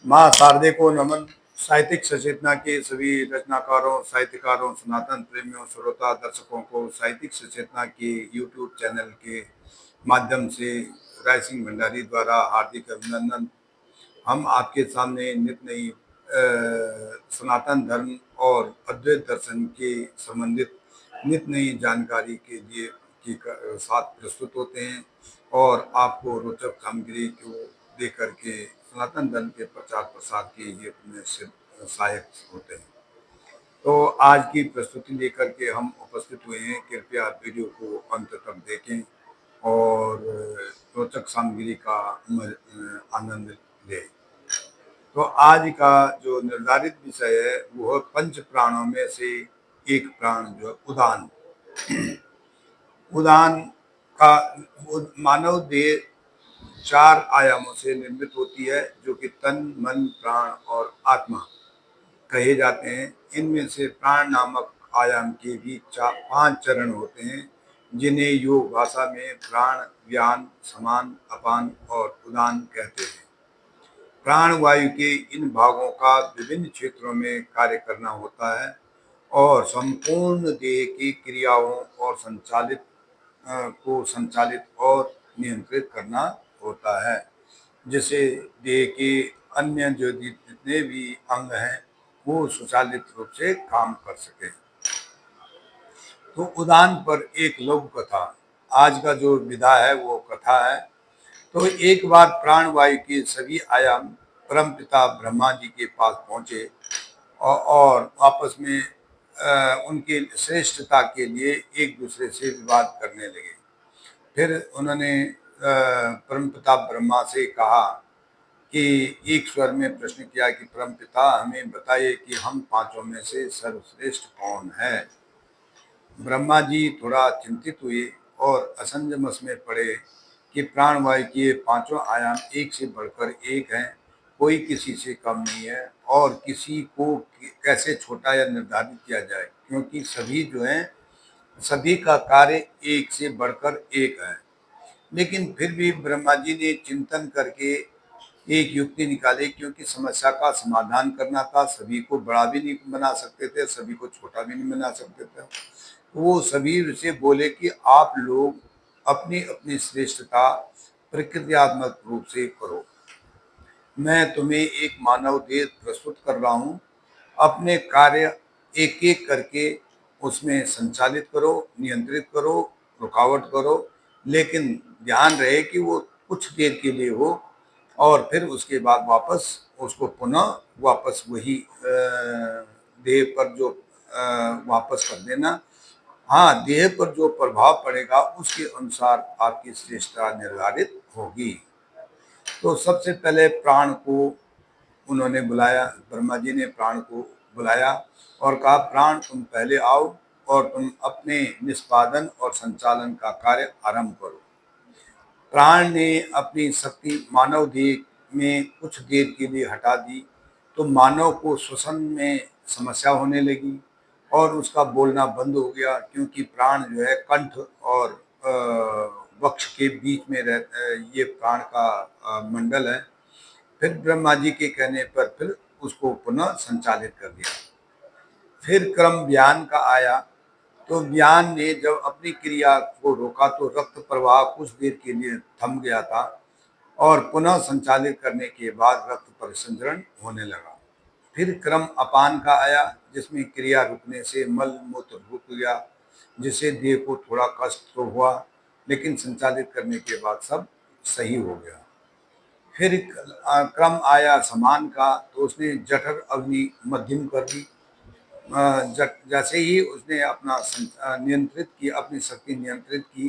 माँ शारदे को नमन। साहित्यिक सचेतना के सभी रचनाकारों, साहित्यकारों, सनातन प्रेमियों, श्रोता, दर्शकों को साहित्यिक सचेतना के यूट्यूब चैनल के माध्यम से राय सिंह भंडारी द्वारा हार्दिक अभिनंदन। हम आपके सामने नित नई सनातन धर्म और अद्वैत दर्शन के संबंधित नित नई जानकारी के लिए साथ प्रस्तुत होते हैं और आपको रोचक सामग्री को दे करके सनातन धर्म के प्रचार प्रसार के ये अपने से सहायक होते हैं। तो आज की प्रस्तुति लेकर के हम उपस्थित हुए हैं। कृपया वीडियो को अंत तक देखें और रोचक सामग्री का आनंद लें। तो आज का जो निर्धारित विषय है वो पंच प्राणों में से एक प्राण जो है उदान। उदान का मानव देह 4 आयामों से निर्मित होती है, जो कि तन, मन, प्राण और आत्मा कहे जाते हैं। इनमें से प्राण नामक आयाम के भी 5 चरण होते हैं, जिन्हें योग भाषा में प्राण, व्यान, समान, अपान और उदान कहते हैं। प्राण वायु के इन भागों का विभिन्न क्षेत्रों में कार्य करना होता है और संपूर्ण देह की क्रियाओं और को संचालित और नियंत्रित करना होता है, जिससे देह के अन्य जो जितने भी अंग हैं वो सुचालित रूप से काम कर सके। तो उदान पर एक लघु कथा। आज का जो विधा है वो कथा है। तो एक बार प्राणवायु के सभी आयाम परमपिता ब्रह्मा जी के पास पहुंचे और आपस में उनकी श्रेष्ठता के लिए एक दूसरे से विवाद करने लगे। फिर उन्होंने परमपिता ब्रह्मा से कहा कि एक स्वर में प्रश्न किया कि परमपिता हमें बताइए कि हम पांचों में से सर्वश्रेष्ठ कौन है। ब्रह्मा जी थोड़ा चिंतित हुए और असंजमस में पड़े कि प्राणवायु के पांचों आयाम एक से बढ़कर एक हैं, कोई किसी से कम नहीं है और किसी को कैसे छोटा या निर्धारित किया जाए, क्योंकि सभी जो हैं सभी का कार्य एक से बढ़कर एक है। लेकिन फिर भी ब्रह्मा जी ने चिंतन करके एक युक्ति निकाली, क्योंकि समस्या का समाधान करना था। सभी को बड़ा भी नहीं बना सकते थे, सभी को छोटा भी नहीं बना सकते थे। वो सभी से बोले कि आप लोग अपनी अपनी श्रेष्ठता प्रकृत्यात्मक रूप से करो। मैं तुम्हें एक मानव देह प्रस्तुत कर रहा हूँ। अपने कार्य एक एक करके उसमें संचालित करो, नियंत्रित करो, रुकावट करो, लेकिन ध्यान रहे कि वो कुछ देर के लिए हो और फिर उसके बाद वापस उसको पुनः वापस वही देह पर जो वापस कर देना। हाँ, देह पर जो प्रभाव पड़ेगा उसके अनुसार आपकी श्रेष्ठता निर्धारित होगी। तो सबसे पहले प्राण को उन्होंने बुलाया, ब्रह्मा जी ने प्राण को बुलाया और कहा प्राण तुम पहले आओ और तुम अपने निष्पादन और संचालन का कार्य आरंभ करो। प्राण ने अपनी शक्ति मानव देह में कुछ देर के लिए हटा दी, तो मानव को श्वसन में समस्या होने लगी और उसका बोलना बंद हो गया, क्योंकि प्राण जो है कंठ और वक्ष के बीच में ये प्राण का मंडल है। फिर ब्रह्मा जी के कहने पर फिर उसको पुनः संचालित कर दिया। फिर क्रम व्यान का आया, तो व्यान ने जब अपनी क्रिया को रोका तो रक्त प्रवाह कुछ देर के लिए थम गया था और पुनः संचालित करने के बाद रक्त परिसंचरण होने लगा। फिर क्रम अपान का आया, जिसमें क्रिया रुकने से मल मूत्र रुक गया, जिससे देह को थोड़ा कष्ट तो हुआ, लेकिन संचालित करने के बाद सब सही हो गया। फिर क्रम आया समान का, तो उसने जठर अग्नि मध्यम कर दी। जैसे ही उसने अपना नियंत्रित की, अपनी शक्ति नियंत्रित की,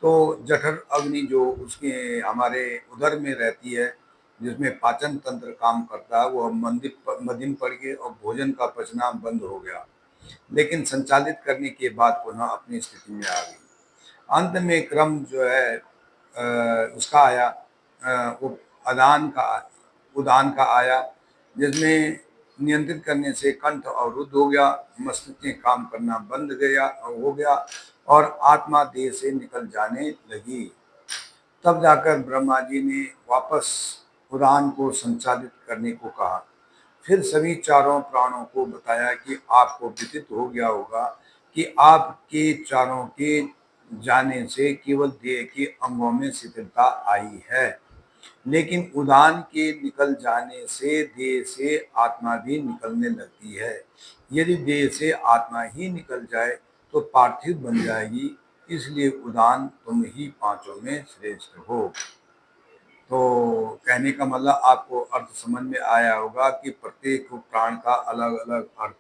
तो जठर अग्नि जो उसके हमारे उदर में रहती है, जिसमें पाचन तंत्र काम करता है, वो मध्यम पड़ गई और भोजन का पचना बंद हो गया, लेकिन संचालित करने के बाद पुनः अपनी स्थिति में आ गई। अंत में क्रम जो है उसका आया, वो उदान का आया, जिसमें नियंत्रित करने से कंठ अवरुद्ध हो गया, मस्तिष्क में काम करना बंद हो गया और आत्मा देह से निकल जाने लगी। तब जाकर ब्रह्मा जी ने वापस उड़ान को संचालित करने को कहा। फिर सभी चारों प्राणों को बताया कि आपको विदित हो गया होगा कि आपके चारों के जाने से केवल देह के अंगों में शिथिलता आई है, लेकिन उड़ान के निकल जाने से देह से आत्मा भी निकलने लगती है। यदि देह से आत्मा ही निकल जाए तो पार्थिव बन जाएगी, इसलिए उड़ान तुम ही पांचों में श्रेष्ठ हो। तो कहने का मतलब आपको अर्थ समझ में आया होगा कि प्रत्येक प्राण का अलग अलग अर्थ,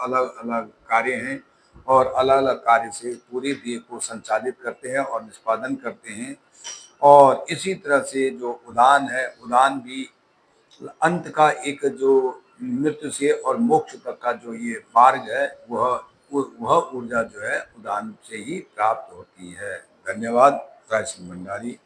अलग अलग कार्य हैं और अलग अलग कार्य से पूरे देह को संचालित करते हैं और निष्पादन करते हैं। और इसी तरह से जो उड़ान है, उड़ान भी अंत का एक जो मृत्यु से और मोक्ष तक का जो ये मार्ग है, वह ऊर्जा जो है उड़ान से ही प्राप्त होती है। धन्यवाद। राय सिंह भंडारी।